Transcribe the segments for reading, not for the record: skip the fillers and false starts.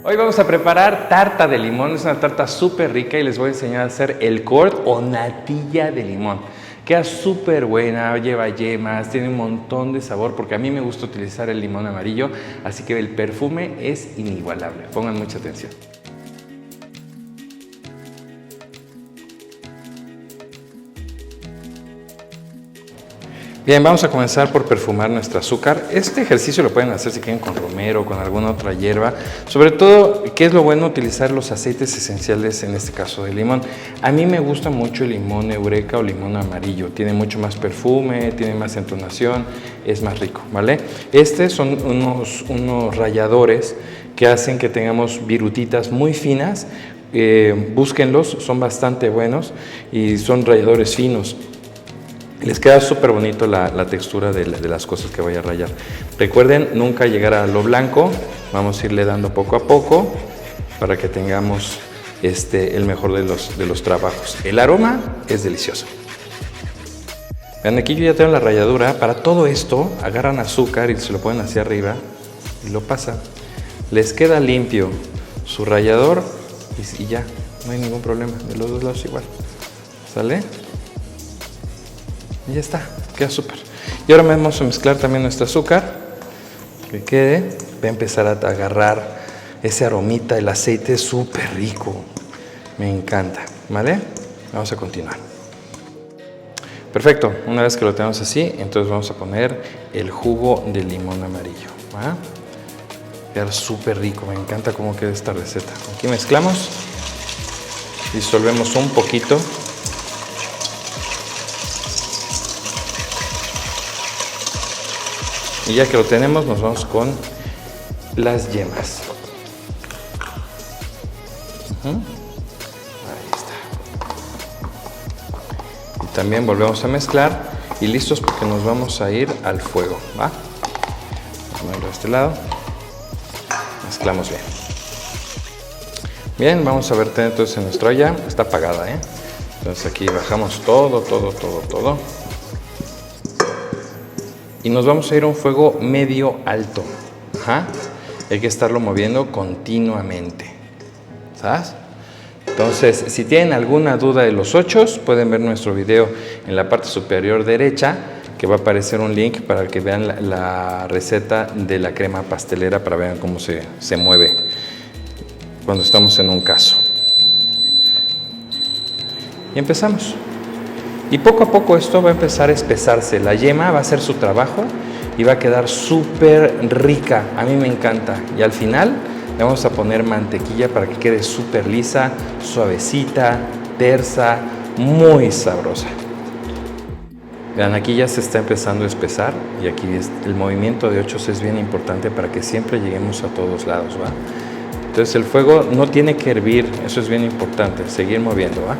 Hoy vamos a preparar tarta de limón, es una tarta súper rica y les voy a enseñar a hacer el curd o natilla de limón. Queda súper buena, lleva yemas, tiene un montón de sabor porque a mí me gusta utilizar el limón amarillo, así que el perfume es inigualable. Pongan mucha atención. Bien, vamos a comenzar por perfumar nuestro azúcar. Este ejercicio lo pueden hacer si quieren con romero o con alguna otra hierba. Sobre todo, ¿qué es lo bueno? Utilizar los aceites esenciales, en este caso de limón. A mí me gusta mucho el limón eureka o limón amarillo. Tiene mucho más perfume, tiene más entonación, es más rico, ¿vale? Estos son unos ralladores que hacen que tengamos virutitas muy finas. Búsquenlos, son bastante buenos y son ralladores finos. Les queda súper bonito la textura de las cosas que voy a rallar. Recuerden nunca llegar a lo blanco, vamos a irle dando poco a poco para que tengamos el mejor de los trabajos. El aroma es delicioso. Vean, aquí yo ya tengo la ralladura. Para todo esto agarran azúcar y se lo ponen hacia arriba y lo pasan. Les queda limpio su rallador y ya, no hay ningún problema, de los dos lados igual. ¿Sale? Y ya está, queda súper. Y ahora vamos a mezclar también nuestro azúcar, que quede. Va a empezar a agarrar ese aromita, el aceite es súper rico. Me encanta, ¿vale? Vamos a continuar. Perfecto, una vez que lo tenemos así, entonces vamos a poner el jugo de limón amarillo. ¿Va? Queda súper rico, me encanta cómo queda esta receta. Aquí mezclamos, disolvemos un poquito. Y ya que lo tenemos, nos vamos con las yemas. Ahí está. Y también volvemos a mezclar y listos porque nos vamos a ir al fuego. ¿Va? Vamos a ponerlo de este lado. Mezclamos bien. Bien, vamos a verter entonces en nuestra olla. Está apagada, ¿eh? Entonces aquí bajamos todo. Y nos vamos a ir a un fuego medio alto. Hay que estarlo moviendo continuamente. ¿Sabes? Entonces, si tienen alguna duda de los ochos, pueden ver nuestro video en la parte superior derecha, que va a aparecer un link para que vean la receta de la crema pastelera para ver cómo se mueve cuando estamos en un caso. Y empezamos. Y poco a poco esto va a empezar a espesarse. La yema va a hacer su trabajo y va a quedar súper rica. A mí me encanta. Y al final le vamos a poner mantequilla para que quede súper lisa, suavecita, tersa, muy sabrosa. Vean, aquí ya se está empezando a espesar y aquí el movimiento de ochos es bien importante para que siempre lleguemos a todos lados, ¿va? Entonces el fuego no tiene que hervir, eso es bien importante, seguir moviendo, ¿va?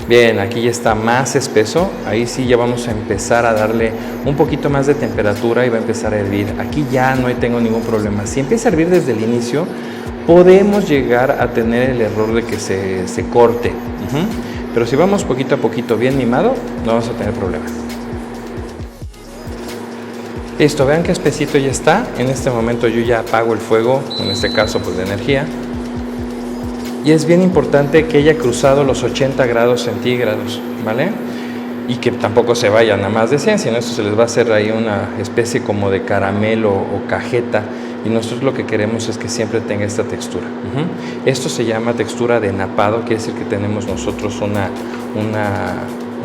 Bien, aquí ya está más espeso, ahí sí ya vamos a empezar a darle un poquito más de temperatura y va a empezar a hervir. Aquí ya no tengo ningún problema. Si empieza a hervir desde el inicio, podemos llegar a tener el error de que se corte. Pero si vamos poquito a poquito bien mimado, no vamos a tener problema. Listo, vean qué espesito ya está. En este momento yo ya apago el fuego, en este caso pues de energía. Y es bien importante que haya cruzado los 80 grados centígrados, ¿vale? Y que tampoco se vayan a más de 100, sino esto se les va a hacer ahí una especie como de caramelo o cajeta. Y nosotros lo que queremos es que siempre tenga esta textura. Esto se llama textura de napado, quiere decir que tenemos nosotros un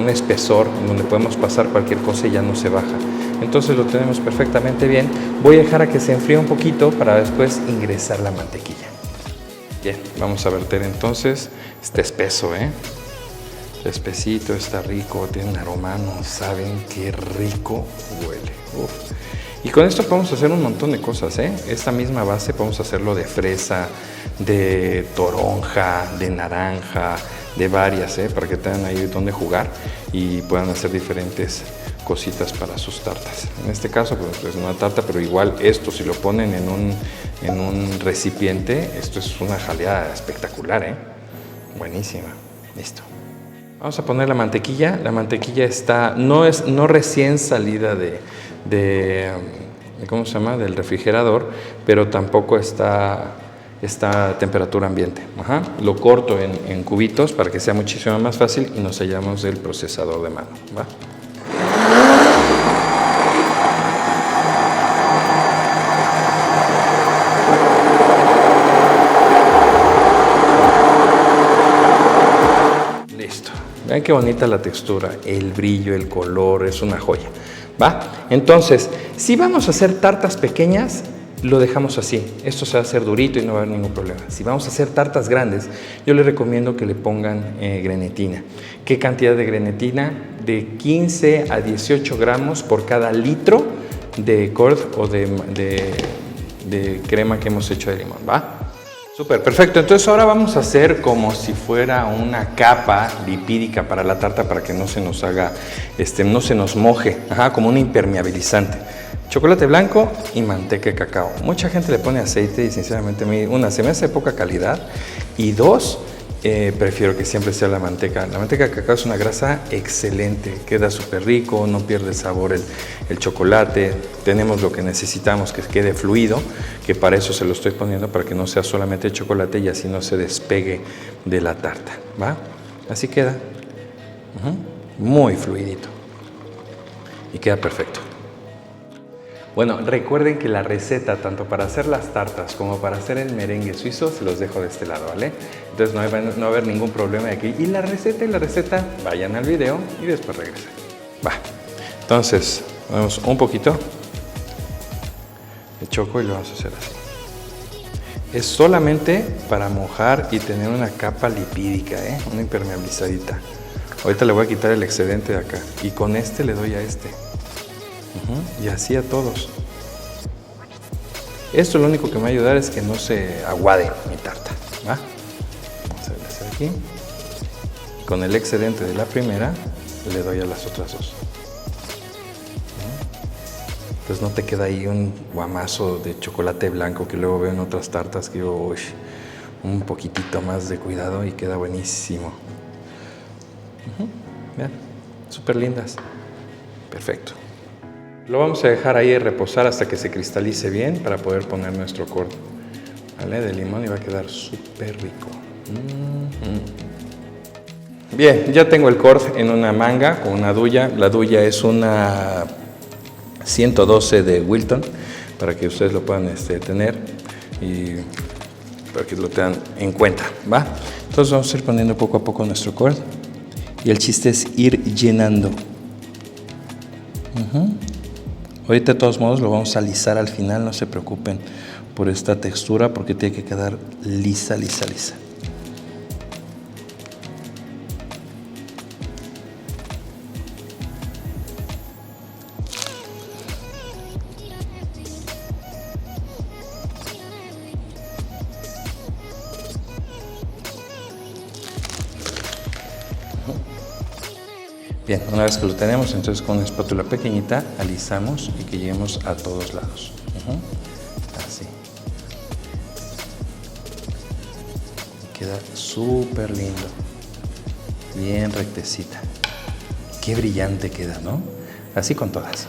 espesor en donde podemos pasar cualquier cosa y ya no se baja. Entonces lo tenemos perfectamente bien. Voy a dejar a que se enfríe un poquito para después ingresar la mantequilla. Bien, vamos a verter entonces. Está espeso, Está espesito, está rico, tiene un aroma, no saben qué rico huele. Uf. Y con esto podemos hacer un montón de cosas, Esta misma base podemos hacerlo de fresa, de toronja, de naranja, de varias, para que tengan ahí donde jugar y puedan hacer diferentes cositas para sus tartas. En este caso pues es una tarta, pero igual esto si lo ponen en un recipiente, esto es una jaleada espectacular, buenísima. Listo. Vamos a poner la mantequilla. La mantequilla está no recién salida ¿cómo se llama?, del refrigerador, pero tampoco está a temperatura ambiente. Lo corto en cubitos para que sea muchísimo más fácil y nos sellamos del procesador de mano, ¿va? Listo. Vean qué bonita la textura, el brillo, el color, es una joya, ¿va? Entonces, si vamos a hacer tartas pequeñas, lo dejamos así. Esto se va a hacer durito y no va a haber ningún problema. Si vamos a hacer tartas grandes, yo les recomiendo que le pongan grenetina. ¿Qué cantidad de grenetina? De 15 a 18 gramos por cada litro de curd o de crema que hemos hecho de limón, ¿va? Súper, perfecto. Entonces ahora vamos a hacer como si fuera una capa lipídica para la tarta para que no se nos haga, no se nos moje, como un impermeabilizante. Chocolate blanco y manteca de cacao. Mucha gente le pone aceite y sinceramente a mí, una, se me hace poca calidad y dos, prefiero que siempre sea la manteca. La manteca de cacao es una grasa excelente, queda súper rico, no pierde el sabor el chocolate. Tenemos lo que necesitamos, que quede fluido, que para eso se lo estoy poniendo, para que no sea solamente chocolate y así no se despegue de la tarta, ¿va? Así queda, muy fluidito y queda perfecto. Bueno, recuerden que la receta, tanto para hacer las tartas como para hacer el merengue suizo, se los dejo de este lado, ¿vale? Entonces no va a haber ningún problema aquí. Y la receta, vayan al video y después regresen. Va. Entonces, ponemos un poquito de choco y lo vamos a hacer así. Es solamente para mojar y tener una capa lipídica, una impermeabilizadita. Ahorita le voy a quitar el excedente de acá y con este le doy a este. Y así a todos. Esto lo único que me va a ayudar es que no se aguade mi tarta, ¿va? Vamos a hacer aquí. Con el excedente de la primera le doy a las otras dos. Entonces no te queda ahí un guamazo de chocolate blanco que luego veo en otras tartas que digo, un poquitito más de cuidado y queda buenísimo. Vean, súper lindas. Perfecto. Lo vamos a dejar ahí reposar hasta que se cristalice bien para poder poner nuestro curd, ¿vale?, de limón y va a quedar súper rico. Bien, ya tengo el curd en una manga con una duya. La duya es una 112 de Wilton para que ustedes lo puedan tener y para que lo tengan en cuenta, ¿va? Entonces vamos a ir poniendo poco a poco nuestro curd y el chiste es ir llenando. Ahorita de todos modos lo vamos a alisar al final, no se preocupen por esta textura porque tiene que quedar lisa. Bien, una vez que lo tenemos, entonces con una espátula pequeñita alisamos y que lleguemos a todos lados. Así. Queda súper lindo. Bien rectecita. Qué brillante queda, ¿no? Así con todas.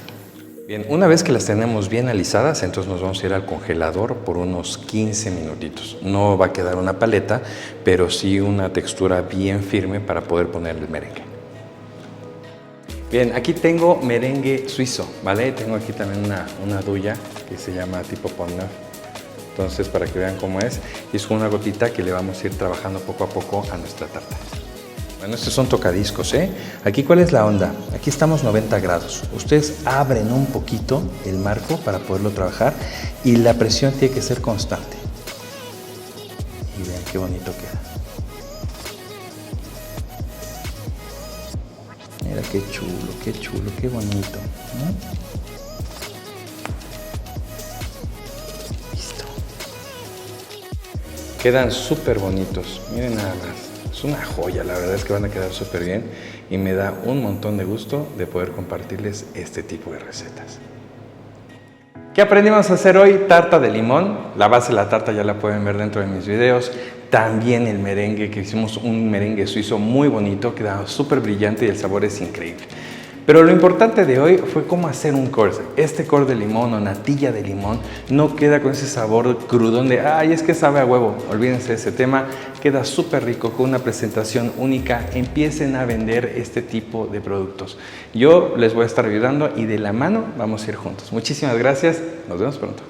Bien, una vez que las tenemos bien alisadas, entonces nos vamos a ir al congelador por unos 15 minutitos. No va a quedar una paleta, pero sí una textura bien firme para poder poner el merengue. Bien, aquí tengo merengue suizo, ¿vale? Tengo aquí también una duya que se llama tipo Pont Neuf. Entonces, para que vean cómo es, y es una gotita que le vamos a ir trabajando poco a poco a nuestra tarta. Bueno, estos son tocadiscos, ¿eh? Aquí, ¿cuál es la onda? Aquí estamos 90 grados. Ustedes abren un poquito el marco para poderlo trabajar y la presión tiene que ser constante. Y vean qué bonito queda. Mira qué chulo, qué bonito, ¿no? Listo. Quedan súper bonitos, miren nada más. Es una joya, la verdad es que van a quedar súper bien y me da un montón de gusto de poder compartirles este tipo de recetas. ¿Qué aprendimos a hacer hoy? Tarta de limón. La base de la tarta ya la pueden ver dentro de mis videos. También el merengue, que hicimos un merengue suizo muy bonito, queda súper brillante y el sabor es increíble. Pero lo importante de hoy fue cómo hacer un core. Este core de limón o natilla de limón no queda con ese sabor crudón de, ay, es que sabe a huevo. Olvídense de ese tema, queda súper rico con una presentación única. Empiecen a vender este tipo de productos. Yo les voy a estar ayudando y de la mano vamos a ir juntos. Muchísimas gracias, nos vemos pronto.